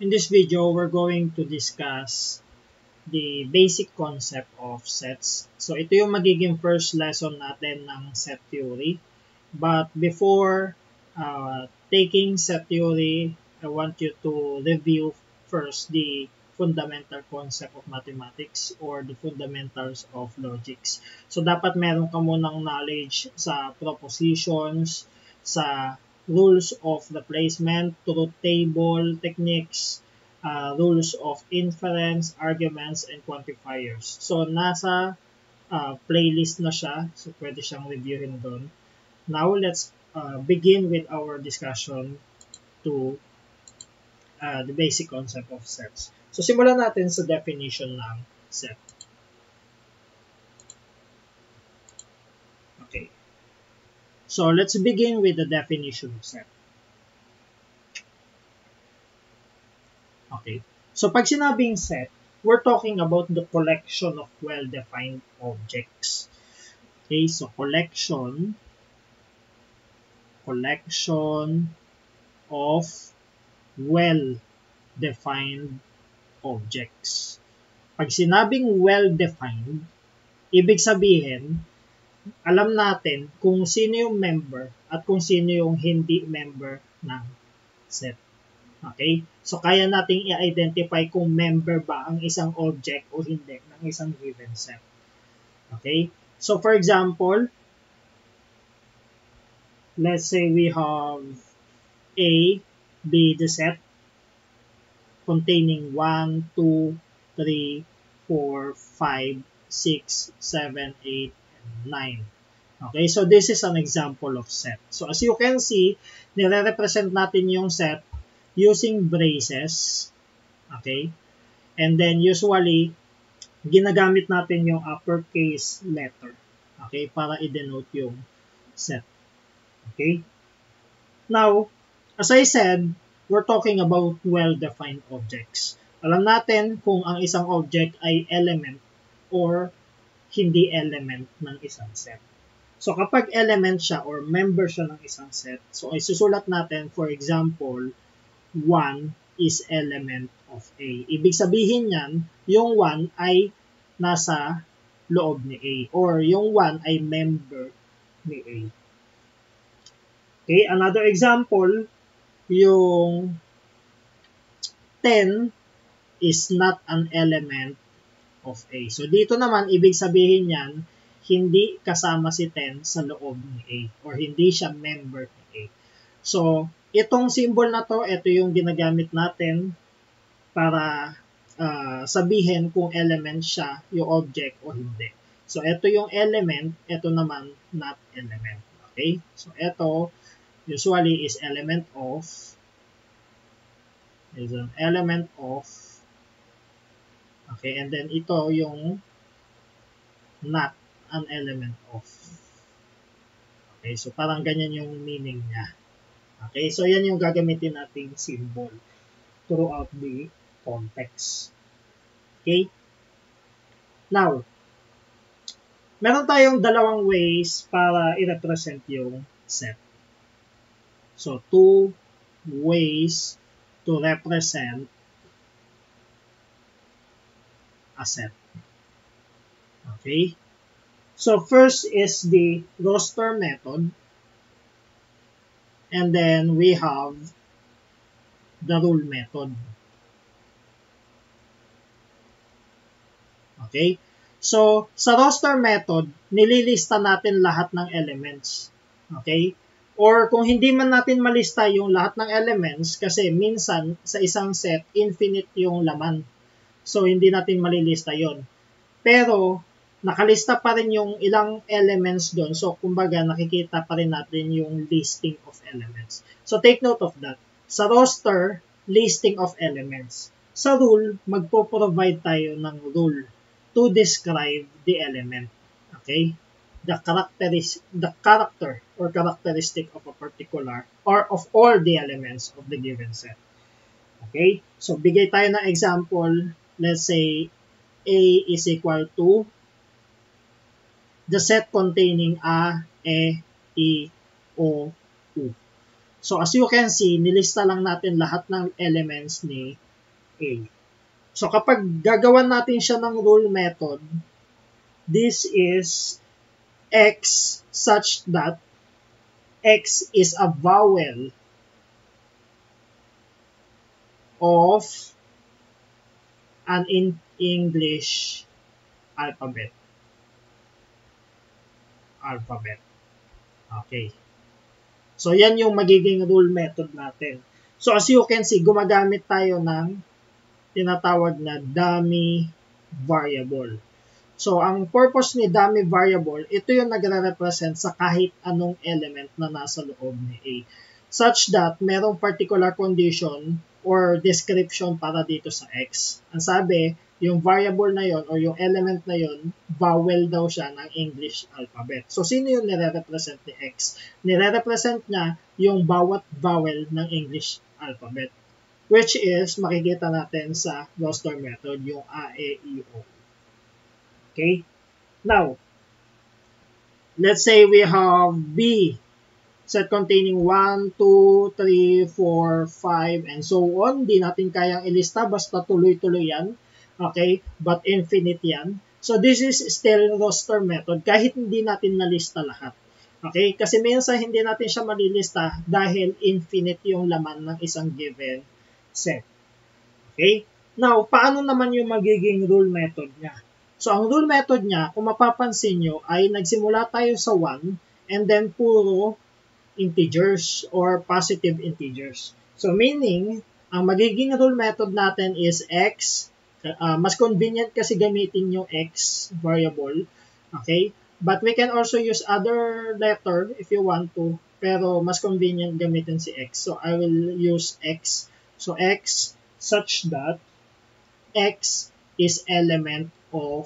In this video, we're going to discuss the basic concept of sets. So ito yung magiging first lesson natin ng set theory. But before taking set theory, I want you to review first the fundamental concept of mathematics or the fundamentals of logics. So dapat meron ka munang knowledge sa propositions, sa rules of replacement, truth table techniques, rules of inference, arguments, and quantifiers. So nasa playlist na siya, so pwede siyang reviewin doon. Now let's begin with our discussion to the basic concept of sets. So simulan natin sa definition ng set. Okay. So let's begin with the definition of set. Okay. So pag sinabing set, we're talking about the collection of well-defined objects. Okay, so collection of well-defined objects. Pag sinabing well-defined, ibig sabihin, alam natin kung sino yung member at kung sino yung hindi member ng set. Okay? So, kaya nating i-identify kung member ba ang isang object o hindi ng isang given set. Okay? So, for example, let's say we have A be the set containing 1, 2, 3, 4, 5, 6, 7, 8, 9. Okay, so this is an example of set. So as you can see, nire-represent natin yung set using braces. Okay, and then usually, ginagamit natin yung uppercase letter. Okay, para i-denote yung set. Okay, now, as I said, we're talking about well-defined objects. Alam natin kung ang isang object ay element or hindi element ng isang set. So kapag element siya or member siya ng isang set, so ay susulat natin, for example, 1 is element of A. Ibig sabihin yan, yung 1 ay nasa loob ni A or yung 1 ay member ni A. Okay, another example, yung 10 is not an element of A. So dito naman, ibig sabihin yan, hindi kasama si 10 sa loob ni A or hindi siya member ni A. So, itong symbol na to, ito yung ginagamit natin para sabihin kung element siya, yung object o hindi. So, ito yung element, ito naman not element. Okay? So, ito usually is element of, is an element of. Okay, and then ito yung not an element of. Okay, so parang ganyan yung meaning niya. Okay, so yan yung gagamitin nating symbol throughout the context. Okay? Now, meron tayong dalawang ways para i-represent yung set. So, two ways to represent a set. Okay? So, first is the roster method. And then, we have the rule method. Okay? So, sa roster method, nililista natin lahat ng elements. Okay? Or kung hindi man natin malista yung lahat ng elements, kasi minsan sa isang set, infinite yung laman. So, hindi natin malilista yon. Pero, nakalista pa rin yung ilang elements doon. So, kumbaga, nakikita pa rin natin yung listing of elements. So, take note of that. Sa roster, listing of elements. Sa rule, magpo-provide tayo ng rule to describe the element. Okay? The character or characteristic of a particular or of all the elements of the given set. Okay? So, bigay tayo ng example. Let's say, A is equal to the set containing A, E, I, O, U. So, as you can see, nilista lang natin lahat ng elements ni A. So kapag gagawan natin siya ng rule method, this is X such that X is a vowel of an English alphabet. Okay. So, yan yung magiging rule method natin. So, as you can see, gumagamit tayo ng tinatawag na dummy variable. So, ang purpose ni dummy variable, ito yung nagre-represent sa kahit anong element na nasa loob ni A. Such that, merong particular condition or description para dito sa X. Ang sabi, yung variable na yon o yung element na yon, vowel daw siya ng English alphabet. So, sino yung nire-represent ni X? Nire-represent niya yung bawat vowel ng English alphabet. Which is, makikita natin sa roster method, yung A, E, I, O. Okay? Now, let's say we have B, set containing 1, 2, 3, 4, 5, and so on. Di natin kayang ilista, basta tuloy-tuloy yan. Okay? But infinite yan. So, this is still roster method, kahit hindi natin nalista lahat. Okay? Kasi minsan hindi natin siya malilista dahil infinite yung laman ng isang given set. Okay? Now, paano naman yung magiging rule method niya? So, ang rule method niya, kung mapapansin nyo, ay nagsimula tayo sa 1 and then puro integers or positive integers. So, meaning, ang magiging rule method natin is X. Mas convenient kasi gamitin yung X variable. Okay? But we can also use other letter if you want to. Pero mas convenient gamitin si X. So, I will use X. So, X such that X is element of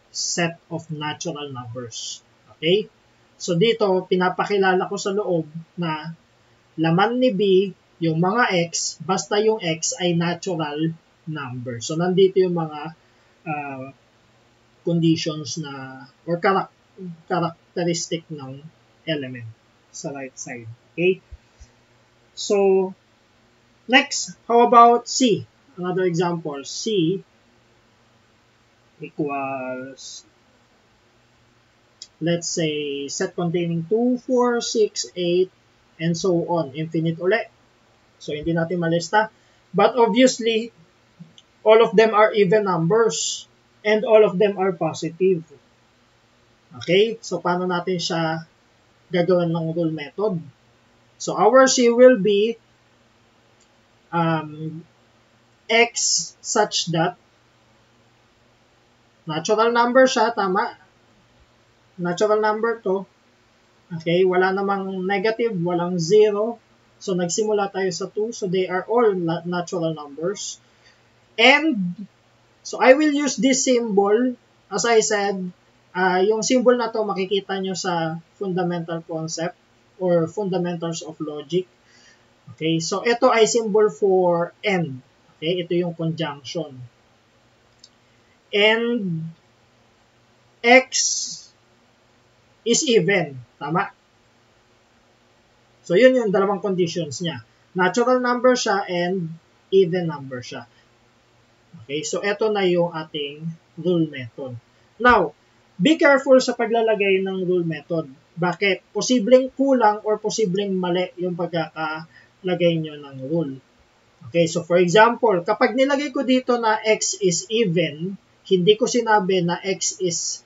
set of natural numbers. Okay? So, dito, pinapakilala ko sa loob na laman ni B, yung mga X, basta yung X ay natural number. So, nandito yung mga conditions na, or characteristic ng element sa right side. Okay? So, next, how about C? Another example, C equals, let's say, set containing 2, 4, 6, 8, and so on. Infinite ulit. So, hindi natin malista. But obviously, all of them are even numbers. And all of them are positive. Okay? So, paano natin siya gagawin ng rule method? So, our C will be X such that natural number siya, tama? Natural number to. Okay? Wala namang negative, walang zero. So, nagsimula tayo sa 2. So, they are all natural numbers. And, so, I will use this symbol. As I said, yung symbol na to makikita nyo sa fundamental concept or fundamentals of logic. Okay? So, ito ay symbol for and. Okay? Ito yung conjunction. And X is even. Tama? So, yun yung dalawang conditions niya. Natural number siya and even number siya. Okay? So, ito na yung ating rule method. Now, be careful sa paglalagay ng rule method. Bakit? Posibleng kulang or posibleng mali yung pagkakalagay nyo ng rule. Okay? So, for example, kapag nilagay ko dito na X is even, hindi ko sinabi na X is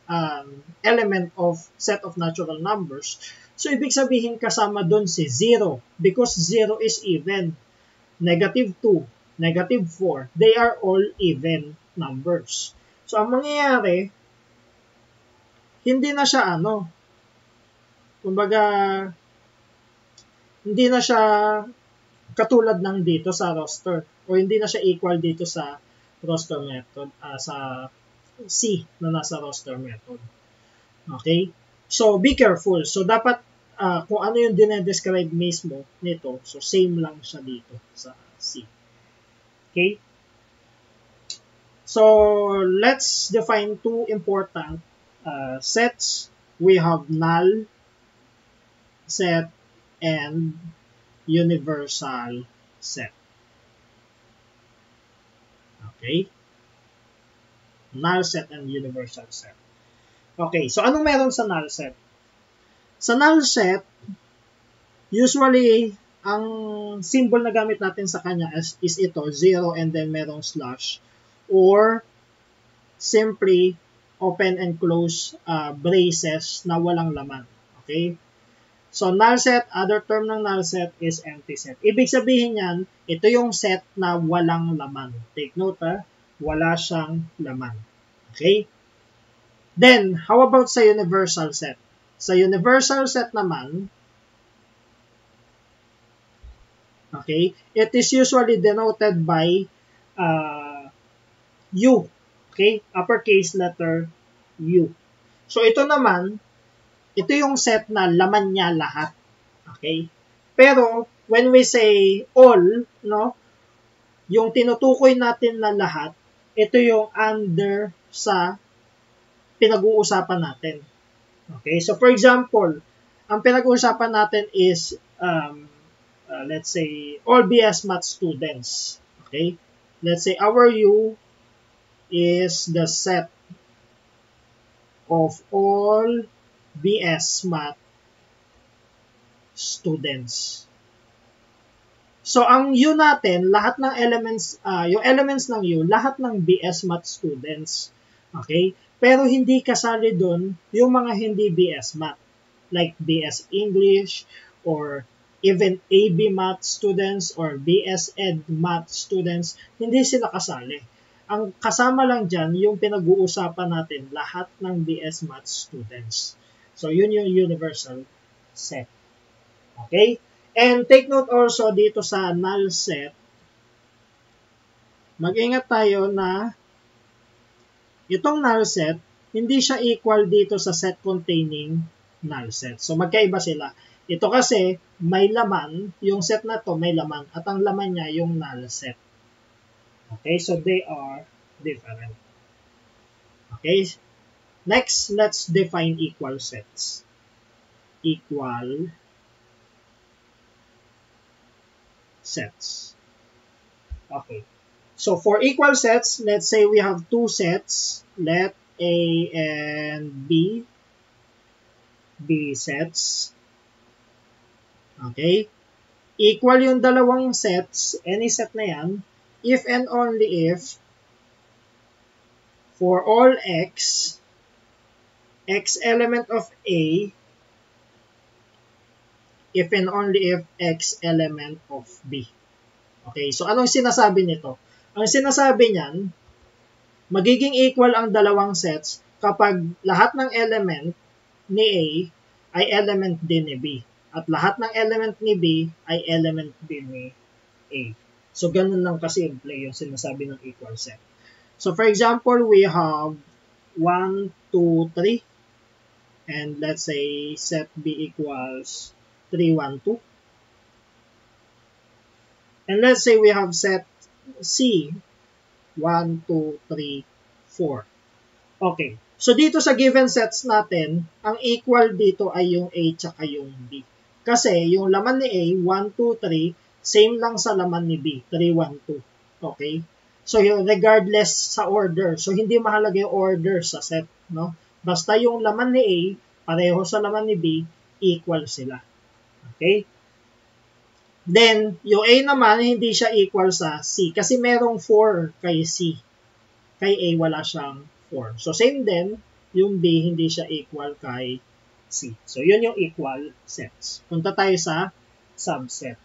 element of set of natural numbers. So, ibig sabihin kasama dun si 0 because 0 is even. Negative 2, negative 4, they are all even numbers. So, ang mangyayari, hindi na siya kumbaga, hindi na siya katulad ng dito sa roster o hindi na siya equal dito sa roster method, sa C na nasa roster method. Okay? So, be careful. So, dapat kung ano yung dinedescribe mismo nito, so same lang siya dito sa C. Okay? So, let's define two important sets. We have null set and universal set. Okay? Null set and universal set. Okay, so anong meron sa null set? Sa null set, usually, ang symbol na gamit natin sa kanya is ito, 0 and then merong slash, or simply open and close braces na walang laman. Okay? So, null set, other term ng null set is empty set. Ibig sabihin yan, ito yung set na walang laman. Take note wala siyang laman. Okay? Then, how about sa universal set? Sa universal set naman, okay, it is usually denoted by U. Okay? Uppercase letter U. So, ito naman, ito yung set na laman niya lahat. Okay? Pero, when we say all, no, yung tinutukoy natin na lahat, ito yung under sa pinag-uusapan natin. Okay? So, for example, ang pinag-uusapan natin is, let's say, all BS Math students. Okay? Let's say, our U is the set of all BS Math students. So, ang U natin, lahat ng elements, yung elements ng U, lahat ng BS Math students. Okay? Pero hindi kasali dun yung mga hindi BS Math. Like BS English, or even AB Math students, or BS Ed Math students. Hindi sila kasali. Ang kasama lang dyan, yung pinag-uusapan natin, lahat ng BS Math students. So, yun yung universal set. Okay? And take note also dito sa null set, mag-ingat tayo na itong null set, hindi siya equal dito sa set containing null set. So, magkaiba sila. Ito kasi, may laman, yung set na to may laman, at ang laman niya yung null set. Okay, so they are different. Okay, next, let's define equal sets. Equal sets. Okay, so for equal sets, let's say we have two sets. Let A and B be sets. Okay, equal yung dalawang sets, any set na yan, if and only if for all x element of A, if and only if x element of B. Okay, so anong sinasabi nito? Ang sinasabi niyan, magiging equal ang dalawang sets kapag lahat ng element ni A ay element din ni B. At lahat ng element ni B ay element din ni A. So, ganun lang kasimple yung sinasabi ng equal set. So, for example, we have 1, 2, 3. And let's say set B equals 3, 1, 2. And let's say we have set C 1, 2, 3, 4. Okay. So, dito sa given sets natin, ang equal dito ay yung A tsaka yung B. Kasi, yung laman ni A, 1, 2, 3, same lang sa laman ni B, 3, 1, 2. Okay? So, regardless sa order. So, hindi mahalaga yung order sa set. No? Basta yung laman ni A, pareho sa laman ni B, equal sila. Okay? Then, yung A naman, hindi siya equal sa C. Kasi merong 4 kay C. Kay A, wala siyang 4. So, same din, yung B, hindi siya equal kay C. So, yun yung equal sets. Punta tayo sa subset.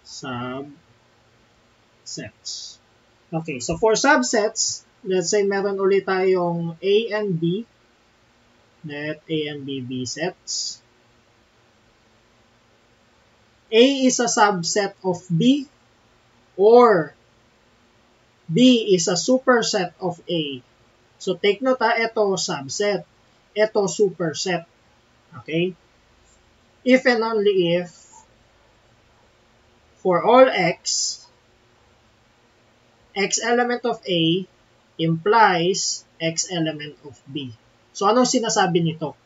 Subsets. Okay, so for subsets, let's say meron ulit tayong A and B. Let A and B be sets. A is a subset of B, or B is a superset of A. So take note ito subset, ito superset. Okay? If and only if for all x element of A implies x element of B. So anong sinasabi nito?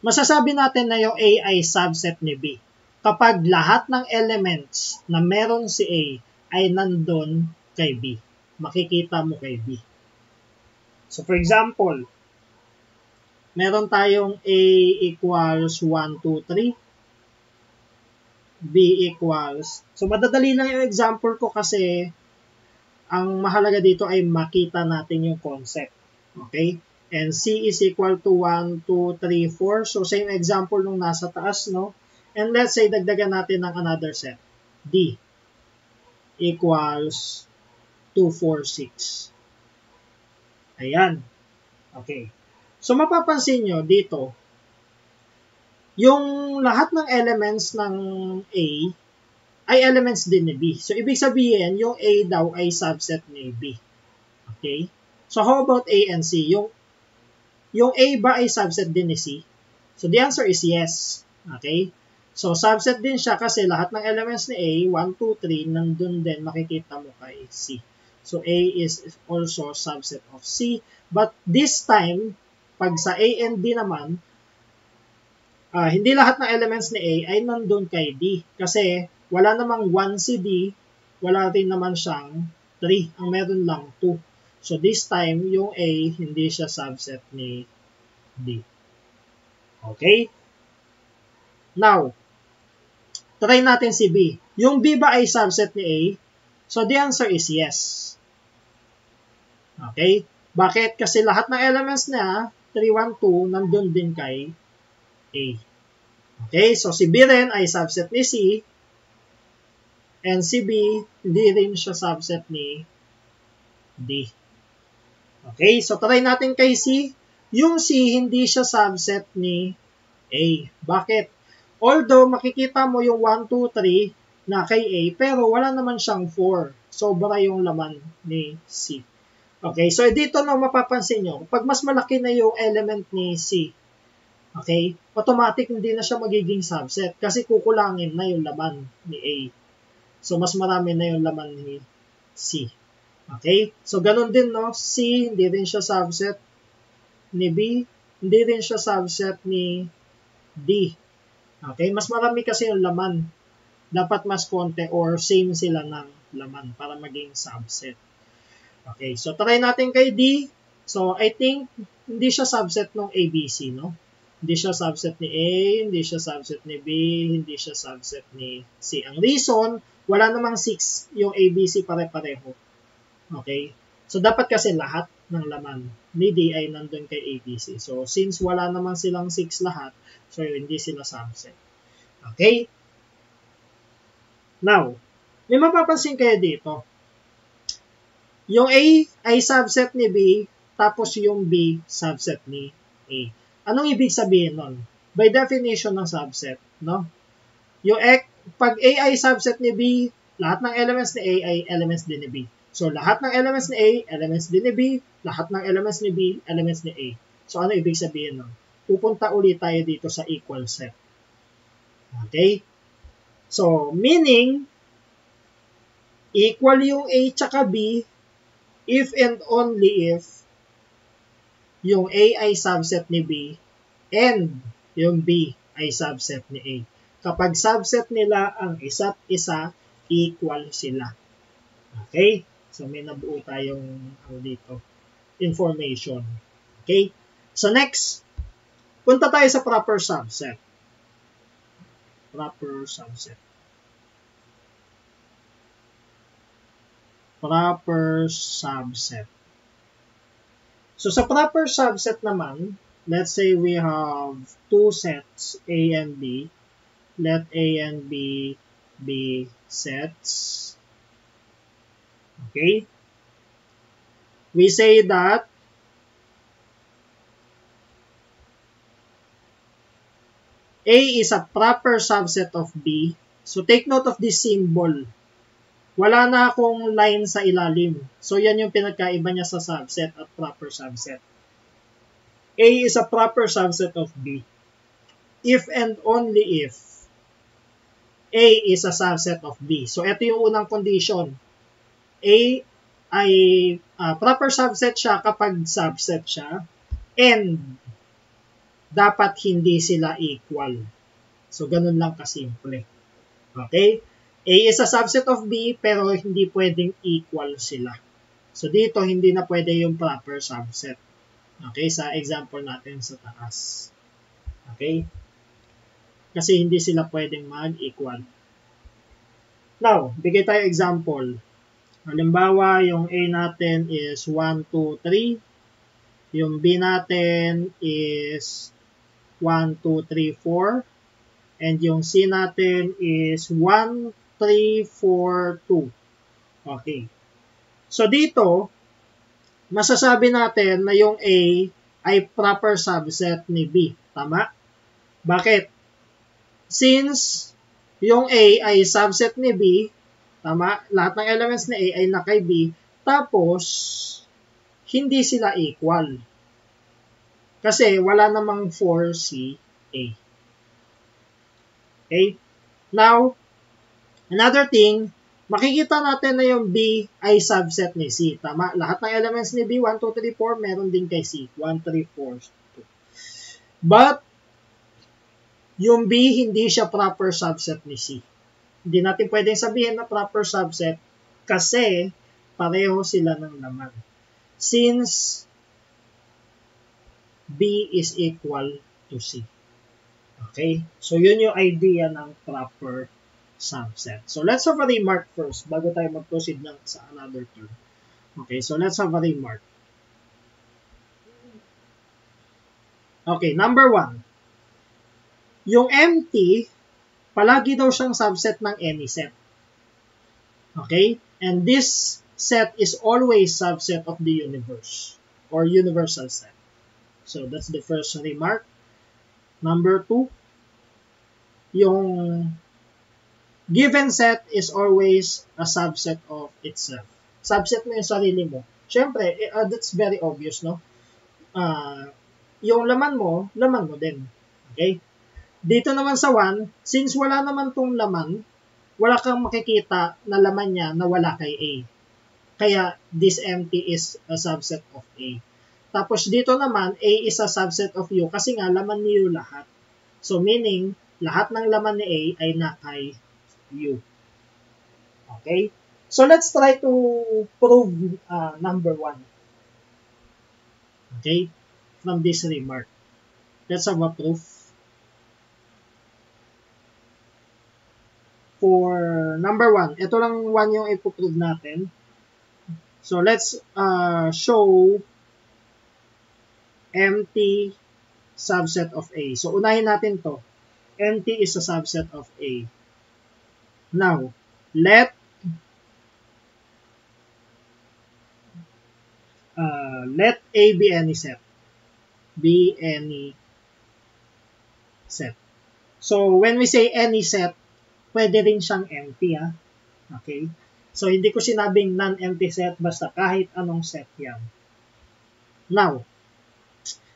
Masasabi natin na yung A ay subset ni B kapag lahat ng elements na meron si A ay nandun kay B. Makikita mo kay B. So, for example, meron tayong A equals 1, 2, 3. B equals, so madadali lang yung example ko kasi ang mahalaga dito ay makita natin yung concept. Okay? And C is equal to 1, 2, 3, 4. So, same example nung nasa taas, no? And let's say, dagdagan natin ng another set. D equals 2, 4, 6. Ayan. Okay. So, mapapansin nyo dito, yung lahat ng elements ng A ay elements din ni B. So, ibig sabihin, yung A daw ay subset ni B. Okay? So, how about A and C? Yung A ba ay subset din ni C? So, the answer is yes. Okay? So, subset din siya kasi lahat ng elements ni A, 1, 2, 3, nandun din makikita mo kay C. So, A is also subset of C. But this time, pag sa A and D naman, hindi lahat ng elements ni A ay nandun kay D. Kasi wala namang 1 si D, wala rin naman siyang 3. Ang meron lang 2. So this time, yung A, hindi siya subset ni D. Okay? Now, try natin si B. Yung B ba ay subset ni A? So the answer is yes. Okay? Bakit? Kasi lahat ng elements niya, 3, 1, 2, nandun din kay A. Okay, so si B rin ay subset ni C, and si B, hindi rin siya subset ni D. Okay, so try natin kay C. Yung C, hindi siya subset ni A. Bakit? Although, makikita mo yung 1, 2, 3 na kay A, pero wala naman siyang 4. Sobra yung laman ni C. Okay, so dito na mapapansin nyo, pag mas malaki na yung element ni C, okay, automatic hindi na siya magiging subset kasi kukulangin na yung laman ni A. So, mas marami na yung laman ni C. Okay, so ganun din, no? C, hindi rin siya subset ni B, hindi rin siya subset ni D. Okay, mas marami kasi yung laman. Dapat mas konti or same sila ng laman para maging subset. Okay, so try natin kay D. So, I think, hindi siya subset ng ABC, no? Hindi siya subset ni A, hindi siya subset ni B, hindi siya subset ni C. Ang reason, wala namang 6 yung ABC pare-pareho. Okay? So, dapat kasi lahat ng laman ni D ay nandun kay ABC. So, since wala namang silang 6 lahat, so hindi sila subset. Okay? Now, may mapapansin kayo dito. Yung A ay subset ni B, tapos yung B subset ni A. Anong ibig sabihin nun? By definition ng subset, no? Yung pag A ay subset ni B, lahat ng elements ni A ay elements din ni B. So, lahat ng elements ni A, elements din ni B. Lahat ng elements ni B, elements ni A. So, ano ibig sabihin nun? Pupunta ulit tayo dito sa equal set. Okay? So, meaning, equal yung A tsaka B if and only if yung A ay subset ni B and yung B ay subset ni A. Kapag subset nila ang isa't isa, equal sila. Okay? So, may nabuo tayong dito, information. Okay? So, next, punta tayo sa proper subset. Proper subset. Proper subset. So, sa proper subset naman, let's say we have two sets, A and B. Let A and B be sets. Okay? We say that A is a proper subset of B. So, take note of this symbol. Wala na akong line sa ilalim. So, yan yung pinagkaiba niya sa subset at proper subset. A is a proper subset of B. If and only if A is a subset of B. So, ito yung unang condition. A ay proper subset siya kapag subset siya and dapat hindi sila equal. So, ganun lang kasimple. Okay? A is a subset of B, pero hindi pwedeng equal sila. So, dito, hindi na pwede yung proper subset. Okay, sa example natin sa taas. Okay? Kasi hindi sila pwedeng mag-equal. Now, bigay tayo example. Halimbawa, yung A natin is 1, 2, 3. Yung B natin is 1, 2, 3, 4. And yung C natin is 1, 3, 4, 2. Okay. So dito, masasabi natin na yung A ay proper subset ni B. Tama? Bakit? Since yung A ay subset ni B, tama? Lahat ng elements ni A ay na kay B, tapos hindi sila equal. Kasi wala namang 4 si A. Okay? Now, another thing, makikita natin na yung B ay subset ni C. Tama? Lahat ng elements ni B, 1, 2, 3, 4, meron din kay C. 1, 3, 4, 2. But, yung B, hindi siya proper subset ni C. Hindi natin pwedeng sabihin na proper subset kasi pareho sila ng laman. Since B is equal to C. Okay? So, yun yung idea ng proper subset. So, let's have a remark first bago tayo mag-proceed sa another term. Okay, so let's have a remark. Okay, number 1. Yung empty, palagi daw siyang subset ng any set. Okay? And this set is always subset of the universe or universal set. So, that's the first remark. Number 2, yung given set is always a subset of itself. Subset mo yung sarili mo. Siyempre, that's very obvious, no? Yung laman mo din. Okay? Dito naman sa 1, since wala naman tong laman, wala kang makikita na laman niya na wala kay A. Kaya, this empty is a subset of A. Tapos dito naman, A is a subset of U kasi nga laman ni U lahat. So meaning, lahat ng laman ni A ay na kay U. Okay? So let's try to prove number 1. Okay? From this remark. Let's have a proof. For number 1, ito lang 1 yung ipoprove natin. So let's show empty subset of A. So, unahin natin to. Empty is a subset of A. Now, let A be any set. Be any set. So, when we say any set, pwede rin siyang empty. Okay? So, hindi ko sinabing non-empty set, basta kahit anong set yan. Now,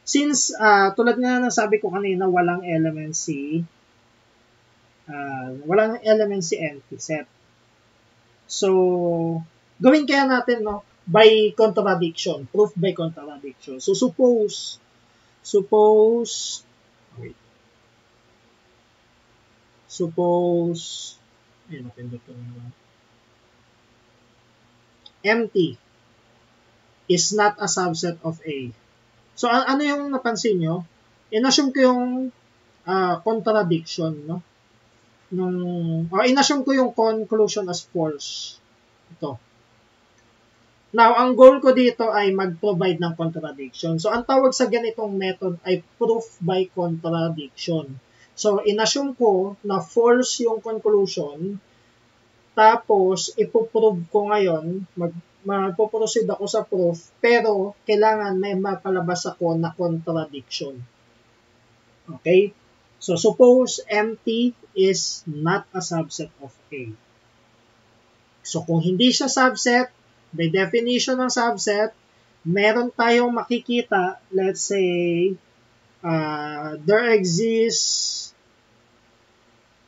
since, tulad nga ng sabi ko kanina, walang element si empty set. So, gawin kaya natin, no, by contradiction, proof by contradiction. So, suppose, empty is not a subset of A. So, ano yung napansin nyo? In-assume ko yung contradiction, no? In-assume ko yung conclusion as false. Ito. Now, ang goal ko dito ay mag-provide ng contradiction. So, ang tawag sa ganitong method ay proof by contradiction. So, in-assume ko na false yung conclusion, tapos, ipoprove ko ngayon, magpo-proceed ako sa proof, pero kailangan may mapalabas ako na contradiction. Okay? So, suppose empty is not a subset of A. So, kung hindi siya subset, by definition ng subset, meron tayong makikita, let's say, there exists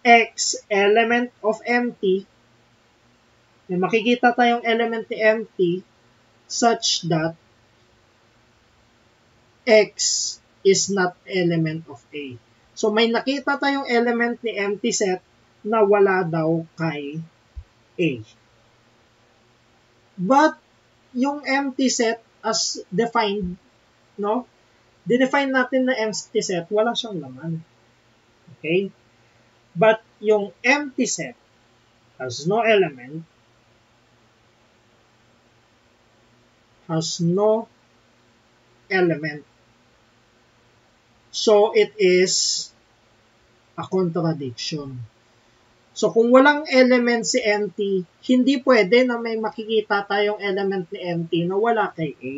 X element of empty. May makikita tayong element ni empty such that X is not element of A. So, may nakita tayong element ni empty set na wala daw kay A. But yung empty set as defined, no? Dinefine natin na empty set, wala siyang laman. Okay? But yung empty set has no element, So it is a contradiction. So kung walang element si empty, hindi pwede na may makikita tayong element ni empty na wala kay A.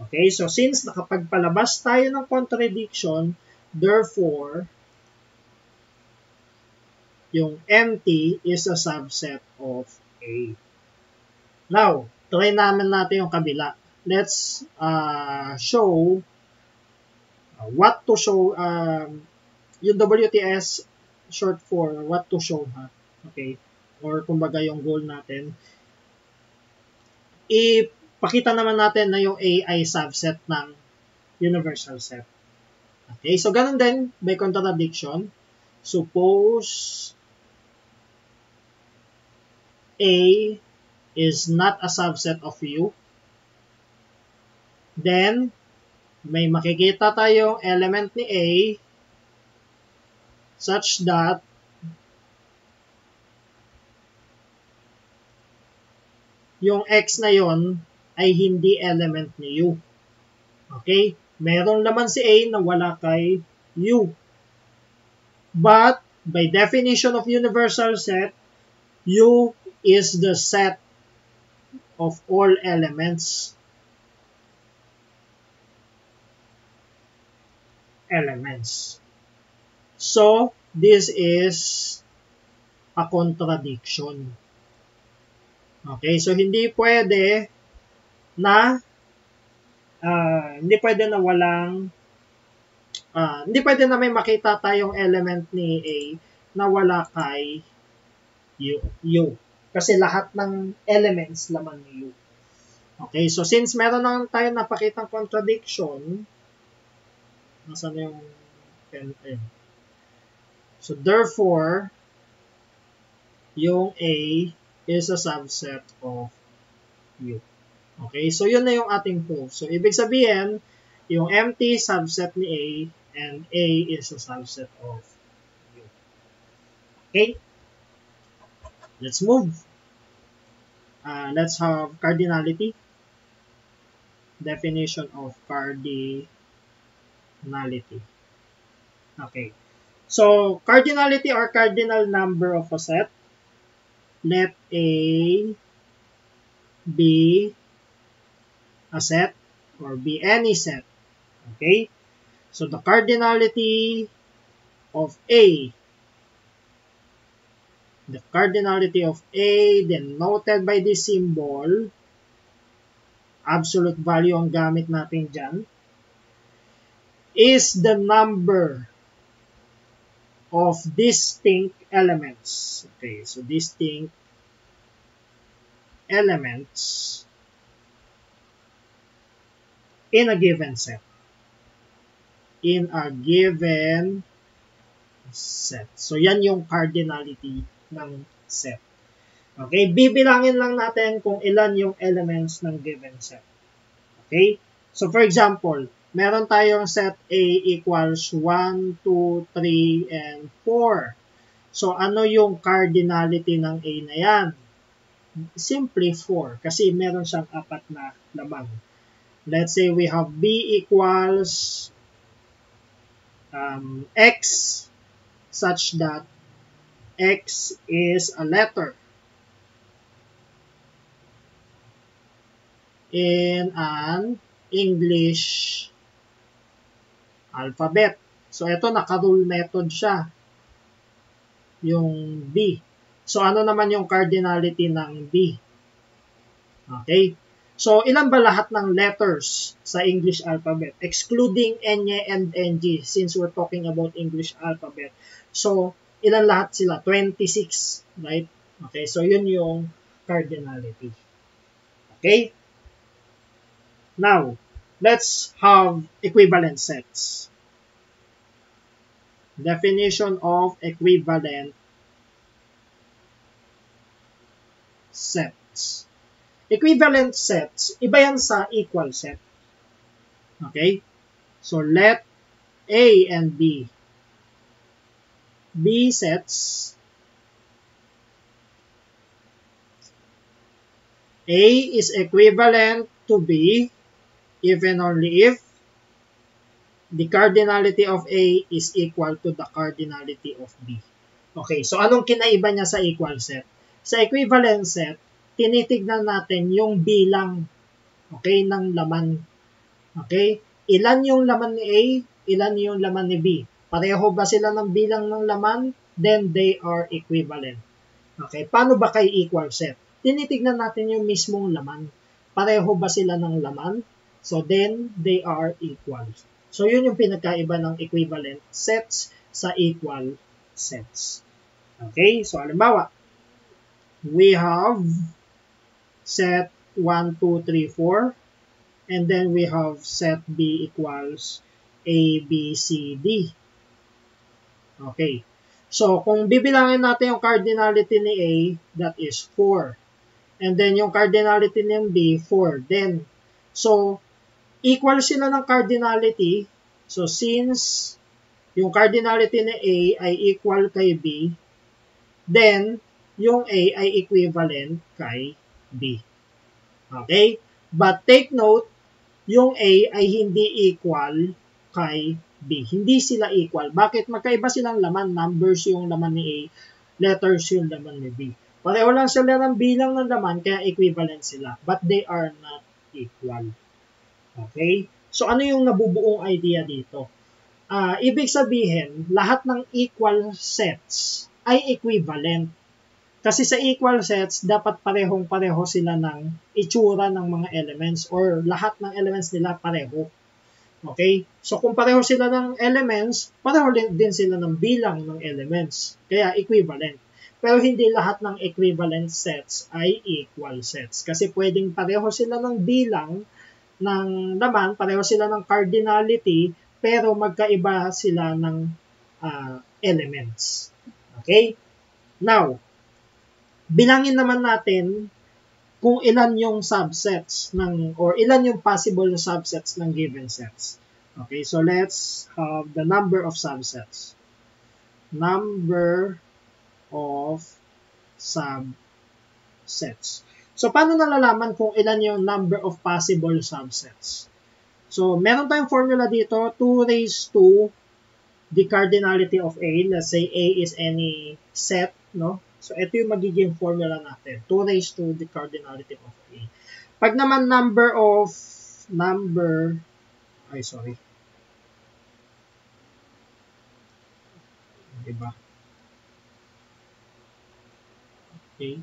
Okay, so since nakapagpalabas tayo ng contradiction, therefore, yung empty is a subset of A. Now, try naman natin yung kabila. Let's show what to show, yung WTS short for what to show, ha? Okay, or kumbaga yung goal natin. Ipakita naman natin na yung A ay subset ng universal set. Okay, so ganun din by contradiction. Suppose A is not a subset of U, then may makikita tayong element ni A such that yung X na yon ay hindi element ni U. Okay? Merong laman si A na wala kay U. But, by definition of universal set, U is the set of all elements. So, this is a contradiction. Okay, so hindi pwede na hindi pwede na may makita tayong element ni A na wala kay U. Kasi lahat ng elements laman ni U. Okay, so since meron na tayo napakitang contradiction, nasaan na yung pen? So therefore, yung A is a subset of U. Okay, so yun na yung ating proof. So ibig sabihin, yung empty subset ni A and A is a subset of U. Okay, let's move. Let's have cardinality. Definition of cardinality. Okay, so cardinality or cardinal number of a set. Let A be a set or be any set. Okay, so the cardinality of A, denoted by this symbol, absolute value ang gamit natin dyan, is the number of distinct elements. Okay, so distinct elements in a given set. So, yan yung cardinality ng set. Okay, bibilangin lang natin kung ilan yung elements ng given set. Okay, so for example, meron tayong set A equals 1, 2, 3, and 4. So, ano yung cardinality ng A na yan? Simply 4, kasi meron siyang 4 na laman. Let's say we have B equals X, such that X is a letter in an English alphabet. So, ito naka-rule method siya, yung B. So, ano naman yung cardinality ng B? Okay? So, ilan ba lahat ng letters sa English alphabet? Excluding Enye and NG, since we're talking about English alphabet. So, ilan lahat sila? 26, right? Okay, so yun yung cardinality. Okay? Now, let's have equivalent sets. Definition of equivalent sets. Equivalent sets, iba yan sa equal set. Okay? So, let A and B be sets. A is equivalent to B if and only if the cardinality of A is equal to the cardinality of B. Okay, so anong kinaiba niya sa equal set? Sa equivalent set, tinitignan natin yung bilang, okay, ng laman. Okay? Ilan yung laman ni A, ilan yung laman ni B. Pareho ba sila ng bilang ng laman? Then they are equivalent. Okay, paano ba kay equal set? Tinitignan natin yung mismong laman. Pareho ba sila ng laman? So then they are equal. So yun yung pinagkaiba ng equivalent sets sa equal sets. Okay, so halimbawa, we have set 1, 2, 3, 4, and then we have set B equals A, B, C, D. Okay, so kung bibilangin natin yung cardinality ni A, that is 4. And then yung cardinality ng B, 4. Then, so, equal sila ng cardinality. So, since yung cardinality ni A ay equal kay B, then, yung A ay equivalent kay B. Okay? But take note, yung A ay hindi equal kay B. Hindi sila equal. Bakit? Magkaiba silang laman. Numbers yung laman ni A, letters yung laman ni B. Pareho lang sila ng bilang ng laman, kaya equivalent sila. But they are not equal. Okay? So, ano yung nabubuong idea dito? Ibig sabihin, lahat ng equal sets ay equivalent. Kasi sa equal sets, dapat parehong-pareho sila ng itsura ng mga elements or lahat ng elements nila pareho. Okay? So, kung pareho sila ng elements, pareho din sila ng bilang ng elements. Kaya equivalent. Pero hindi lahat ng equivalent sets ay equal sets. Kasi pwedeng pareho sila ng bilang ng laman, pareho sila ng cardinality, pero magkaiba sila ng elements. Okay? Now, bilangin naman natin kung ilan yung subsets or ilan yung possible subsets ng given sets. Okay, so let's have the number of subsets. Number of subsets. So, paano nalalaman kung ilan yung number of possible subsets? So, meron tayong formula dito, 2 raised to the cardinality of A. Let's say A is any set, no? So, ito yung magiging formula natin. 2 raised to the cardinality of A. Pag naman diba? Okay.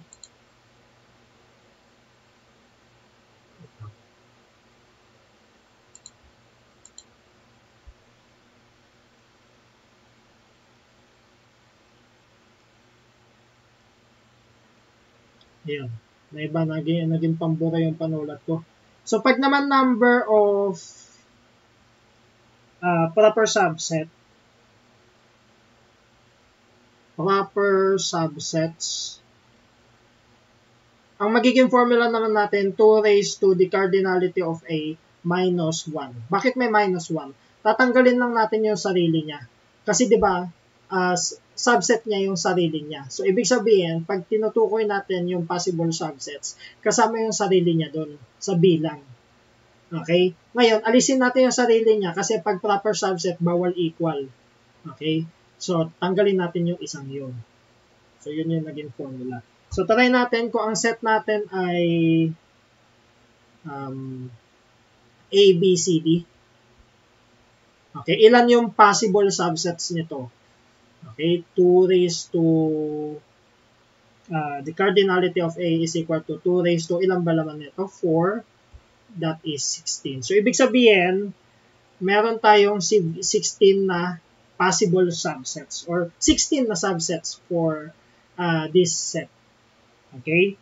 Ayan. Na iba, naging pambura yung panulat ko. So, pag naman number of proper subsets, ang magiging formula naman natin, 2 raised to the cardinality of A minus 1. Bakit may minus 1? Tatanggalin lang natin yung sarili niya. Kasi di ba subset niya yung sarili niya. So, ibig sabihin, pag tinutukoy natin yung possible subsets, kasama yung sarili niya doon sa bilang. Okay? Ngayon, alisin natin yung sarili niya kasi pag proper subset, bawal equal. Okay? So, tanggalin natin yung isang yun. So, yun yung naging formula. So, try natin kung ang set natin ay A, B, C, D. Okay, ilan yung possible subsets nito? Okay, 2 raised to the cardinality of A is equal to 2 raised to ilang ba laman nito? 4. That is 16. So, ibig sabihin, meron tayong 16 na possible subsets or 16 na subsets for this set. Okay?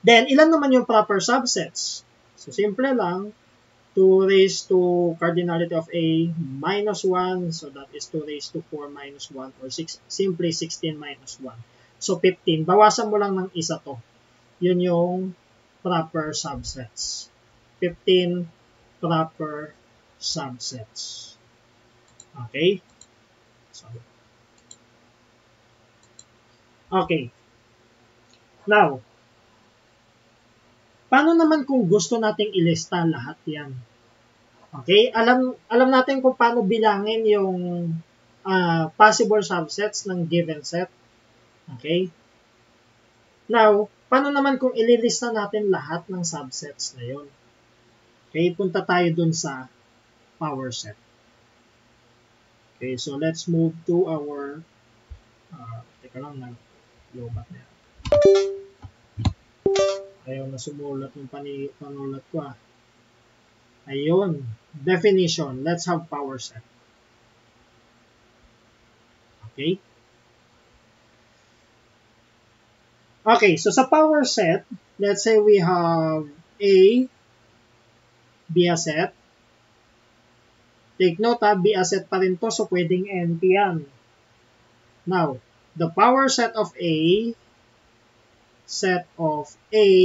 Then, ilan naman yung proper subsets? So, simple lang. 2 raised to cardinality of A minus 1. So, that is 2 raised to 4 minus 1 or simply 16 minus 1. So, 15. Bawasan mo lang ng isa to. yun yung proper subsets. 15 proper subsets. Okay? So, okay. Now, paano naman kung gusto nating ilista lahat yan? Okay? Alam natin kung paano bilangin yung possible subsets ng given set. Okay? Now, paano naman kung ililista natin lahat ng subsets na yun? Okay, punta tayo dun sa power set. Okay, so let's move to our teka lang, nag-lobat na yan. Ayaw na sumulat yung panulat ko Ayun, definition. Let's have power set. Okay? Okay, so sa power set, let's say we have A, be a set. Take note be a set pa rin to, so pwedeng NP yan. Now, the power set of A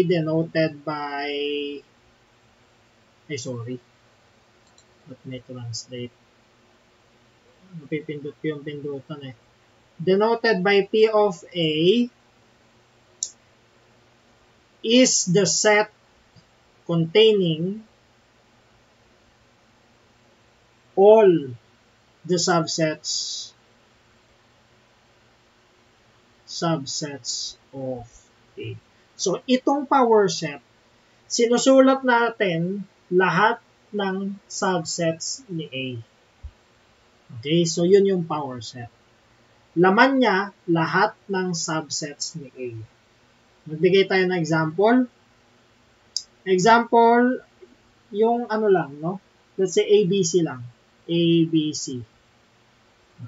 denoted by, let me translate. Napipindot ko yung pindutan Denoted by P of A is the set containing all the subsets of A. So, itong power set, sinusulat natin lahat ng subsets ni A. Okay, so yun yung power set. Laman niya lahat ng subsets ni A. Magbigay tayo ng example. Example, yung let's say ABC lang. ABC.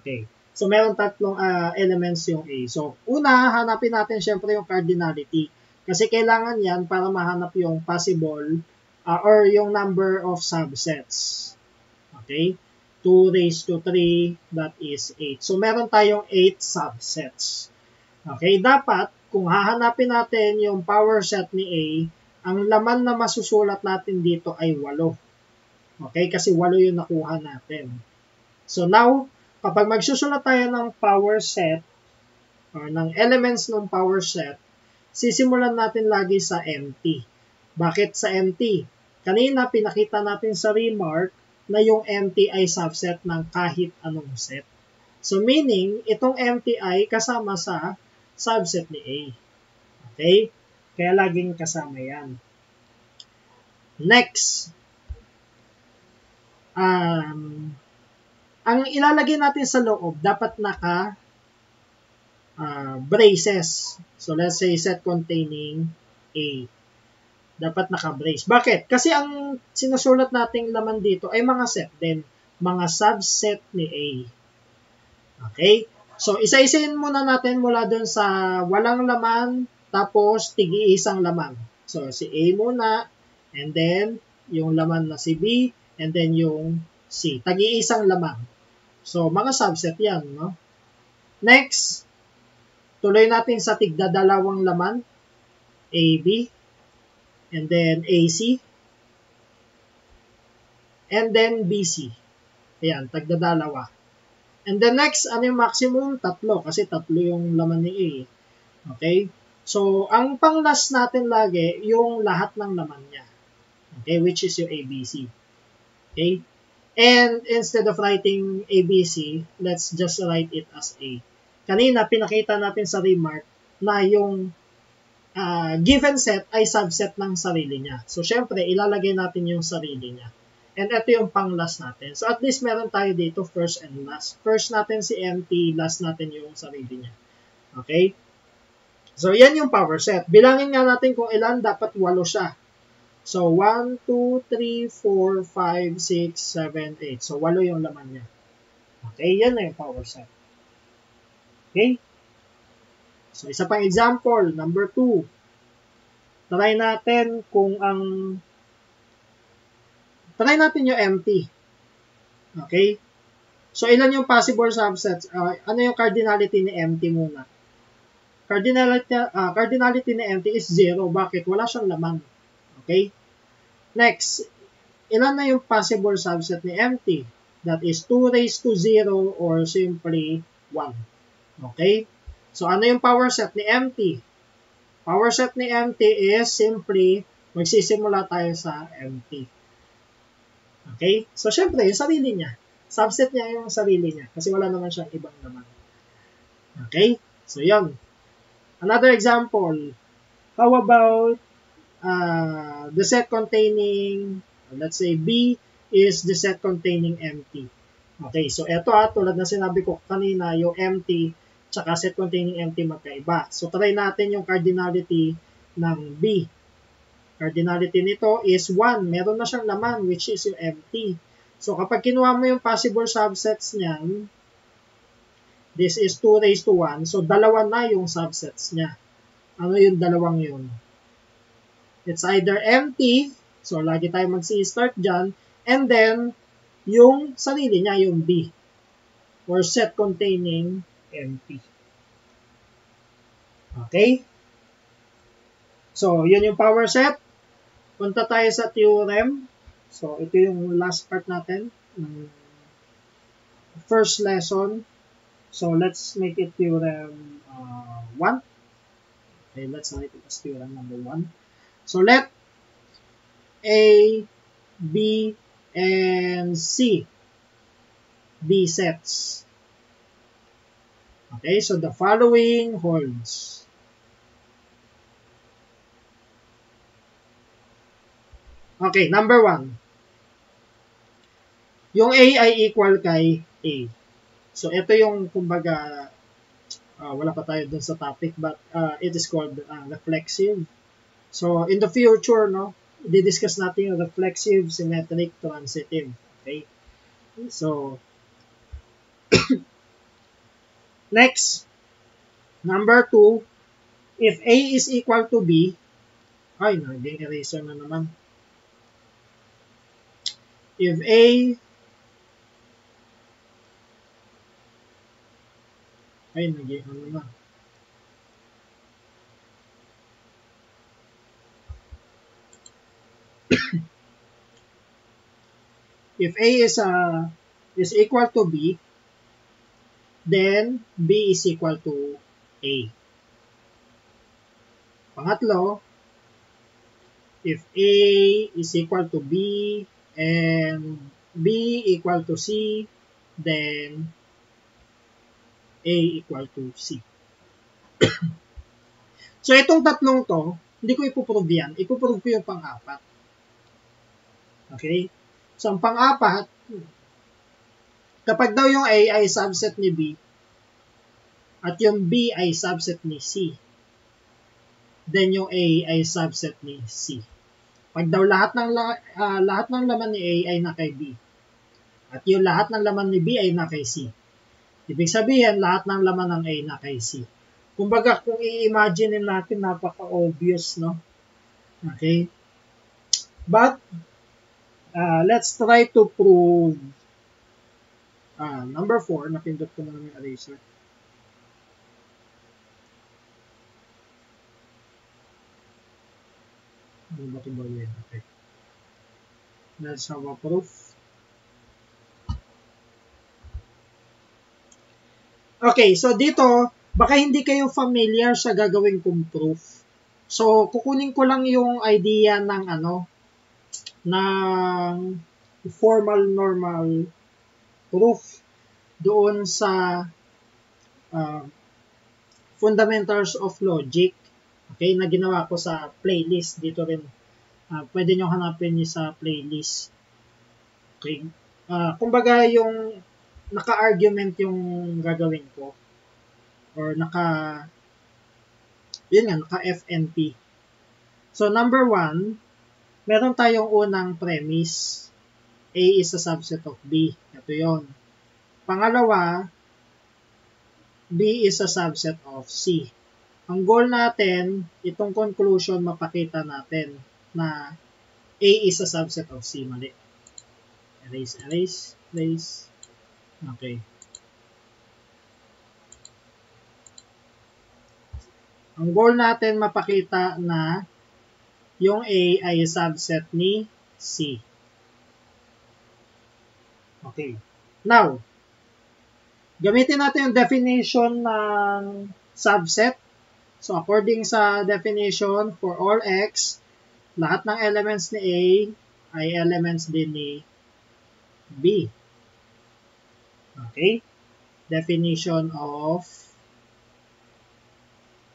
Okay. So, meron tatlong elements yung A. So, una, hanapin natin syempre yung cardinality. Kasi kailangan yan para mahanap yung possible or yung number of subsets. Okay? 2 raised to 3, that is 8. So, meron tayong 8 subsets. Okay? Dapat, kung hahanapin natin yung power set ni A, ang laman na masusulat natin dito ay 8. Okay? Kasi 8 yung nakuha natin. So, now, kapag magsusulat tayo ng power set or ng elements ng power set, sisimulan natin lagi sa empty. Bakit sa empty? Kanina, pinakita natin sa remark na yung empty ay subset ng kahit anong set. So, meaning, itong empty ay kasama sa subset ni A. Okay? Kaya laging kasama yan. Next. Ang ilalagay natin sa loob, dapat naka braces. So, let's say set containing A. Dapat naka-brace. Bakit? Kasi ang sinusulat nating laman dito ay mga set din. Mga subset ni A. Okay? So, isa-isahin muna natin mula dun sa walang laman, tapos tigi-isang laman. So, si A muna, and then yung laman na si B, and then yung C. Tagi-isang laman. So, mga subset yan, no? Next, tuloy natin sa tigdadalawang laman, AB, and then AC, and then BC. Ayan, tagdadalawa. And then next, ano yung maximum? 3, kasi 3 yung laman ni A. Okay? So, ang pang-last natin lagi, yung lahat ng laman niya. Okay? Which is yung ABC. Okay? And instead of writing ABC, let's just write it as A. Kanina, pinakita natin sa remark na yung given set ay subset ng sarili niya. So, syempre, ilalagay natin yung sarili niya. And ito yung pang-last natin. So, at least meron tayo dito first and last. First natin si empty, last natin yung sarili niya. Okay? So, yan yung power set. Bilangin nga natin kung ilan, dapat 8 siya. So, 1, 2, 3, 4, 5, 6, 7, 8. So, 8 yung laman niya. Okay? Yan na yung power set. Okay? So, isa pang example, number 2. Try natin yung empty. Okay? So, ilan yung possible subsets? Ano yung cardinality ni empty muna? cardinality ni empty is 0. Bakit? Wala siyang laman. Okay? Next, ilan na yung possible subset ni empty? That is 2 raised to 0 or simply 1. Okay? So, ano yung power set ni empty? Power set ni empty is simply magsisimula tayo sa empty. Okay? So, syempre, yung sarili niya. Subset niya yung sarili niya kasi wala naman siyang ibang laman. Okay? So, yun. Another example. How about the set containing, let's say, B is the set containing empty. Okay, so eto tulad na sinabi ko kanina, yung empty tsaka set containing empty magkaiba. So, try natin yung cardinality ng B. Cardinality nito is 1. Meron na siyang laman, which is yung empty. So, kapag kinuha mo yung possible subsets niyan, this is 2 raised to 1. So, dalawa na yung subsets niya. Ano yung dalawang yun? It's either empty, so lagi tayo mag-start dyan, and then, yung sarili niya, yung B, or set containing empty. Okay? So, yun yung power set. Punta tayo sa theorem. So, ito yung last part natin. First lesson. So, let's make it theorem 1. Okay, let's write it as theorem number 1. So, let A, B, and C be sets. Okay, so the following holds. Okay, number 1. Yung A ay equal kay A. So, ito yung, kumbaga, wala pa tayo dun sa topic, but it is called reflexive. So, in the future, no, di-discuss natin yung reflexive, symmetric, transitive. Okay? So, next, number 2, if A is equal to B, ay, naging eraser na naman. If A, ay, naging ano na. If A is equal to B, then B is equal to A. Pangatlo, if A is equal to B and B equal to C, then A equal to C. So, itong tatlong to, hindi ko ipuprove yan. Ipuprove ko yung pang-apat. Okay? So, ang pang-apat, kapag daw yung A ay subset ni B, at yung B ay subset ni C, then yung A ay subset ni C. Pag daw lahat ng laman ni A ay na kay B, at yung lahat ng laman ni B ay na kay C, ibig sabihin, lahat ng laman ng A na kay C. Kumbaga, kung i-imagine natin, napaka-obvious, no? Okay? But, let's try to prove number 4. Napindot ko na yung eraser. Ano ba ito ba yun? Okay. Let's have a proof. Okay, so dito, baka hindi kayo familiar sa gagawin kong proof. So, kukunin ko lang yung idea ng ng formal normal proof doon sa fundamentals of logic. Okay, na ginawa ko sa playlist dito rin. Pwede nyo hanapin nyo sa playlist. Okay. Kumbaga yung naka-argument yung gagawin ko. Or naka-FNP. So, number 1, meron tayong unang premise. A is a subset of B. Ito yon. Pangalawa, B is a subset of C. Ang goal natin, itong conclusion, mapakita natin na A is a subset of C. Mali. Erase. Okay. Ang goal natin mapakita na yung A ay subset ni C. Okay. Now, gamitin natin yung definition ng subset. So, according sa definition, for all X, lahat ng elements ni A ay elements din ni B. Okay? Definition of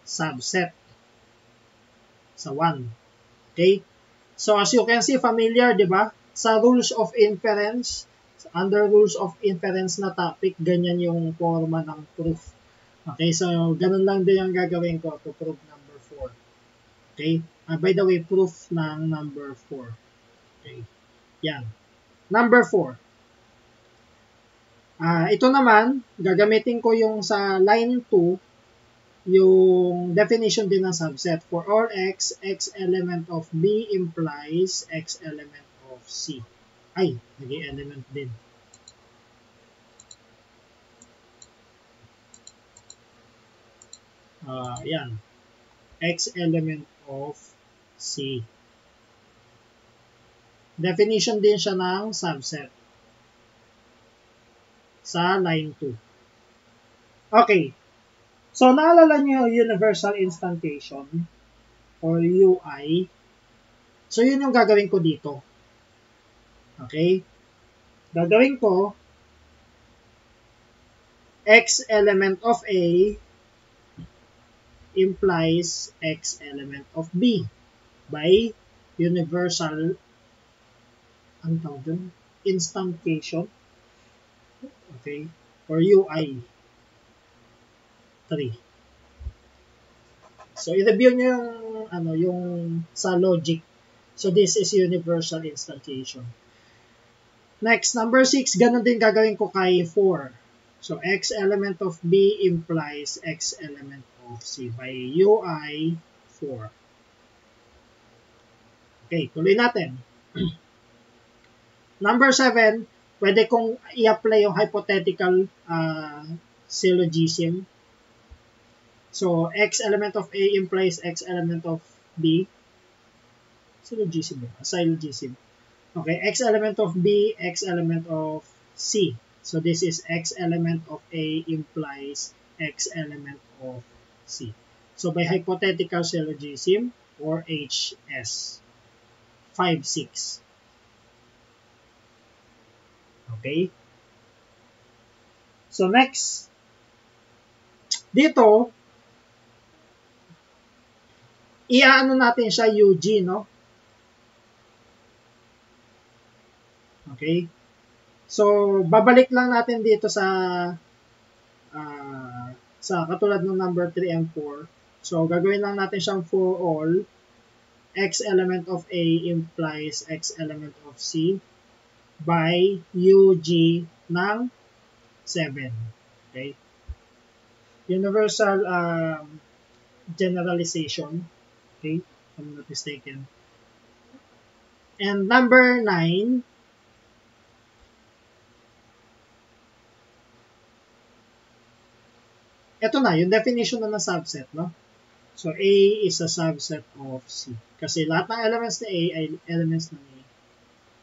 subset sa 1. Okay? So, as you can see, familiar, di ba? Sa rules of inference, under rules of inference na topic, ganyan yung forma ng proof. Okay? So, ganun lang din yung gagawin ko to prove number 4. Okay? By the way, proof ng number 4. Okay? Yan. Number 4. Ito naman, gagamitin ko yung sa line 2, yung definition din ng subset. For all X, X element of B implies X element of C. Ay, naging element din. Yan. X element of C. Definition din siya ng subset sa line 2. Okay. So, naalala niyo yung universal instantiation or UI. So, yun yung gagawin ko dito. Okay? Gagawin ko X element of A implies X element of B by universal instantiation. Okay? Or UI. 3. So, i-review nyo yung sa logic. So, this is universal instantiation. Next, number 6, ganun din gagawin ko kay 4. So, X element of B implies X element of C by UI 4. Okay, tuloy natin. Number 7, pwede kong i-apply yung hypothetical syllogism. So, X element of A implies X element of B. Syllogism. Okay, X element of B, X element of C. So, this is X element of A implies X element of C. So, by hypothetical syllogism or HS. 5, 6. Okay? So, next. Dito, iaano natin siya UG, no? Okay? So, babalik lang natin dito sa katulad ng number 3 and 4. So, gagawin lang natin siyang for all. X element of A implies X element of C by UG ng 7. Okay? Universal generalization. Okay, if I'm not mistaken. And number 9, ito na, yung definition na ng subset, no? So, A is a subset of C. Kasi lahat ng elements ni A ay elements na ni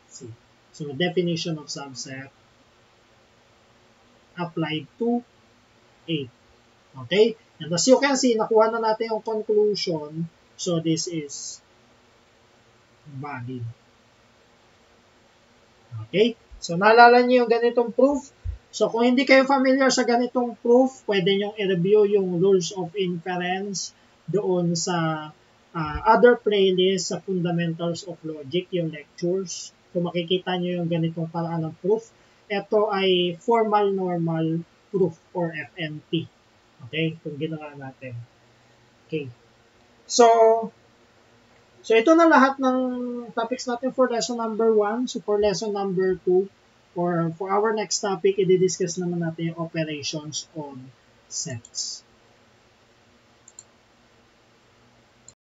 C. So, definition of subset applied to A. Okay? And as you can see, nakuha na natin yung conclusion. So, this is valid. Okay? So, naalala niyo yung ganitong proof. So, kung hindi kayo familiar sa ganitong proof, pwede nyo i-review yung rules of inference doon sa other playlist sa Fundamentals of Logic, yung lectures. Kung makikita nyo yung ganitong paraan ng proof, ito ay formal normal proof or FNP. Okay? Kung ginawa natin. Okay. So ito na lahat ng topics natin for lesson number 1. So, for lesson number 2, or for our next topic, i-discuss naman natin yung operations on sets.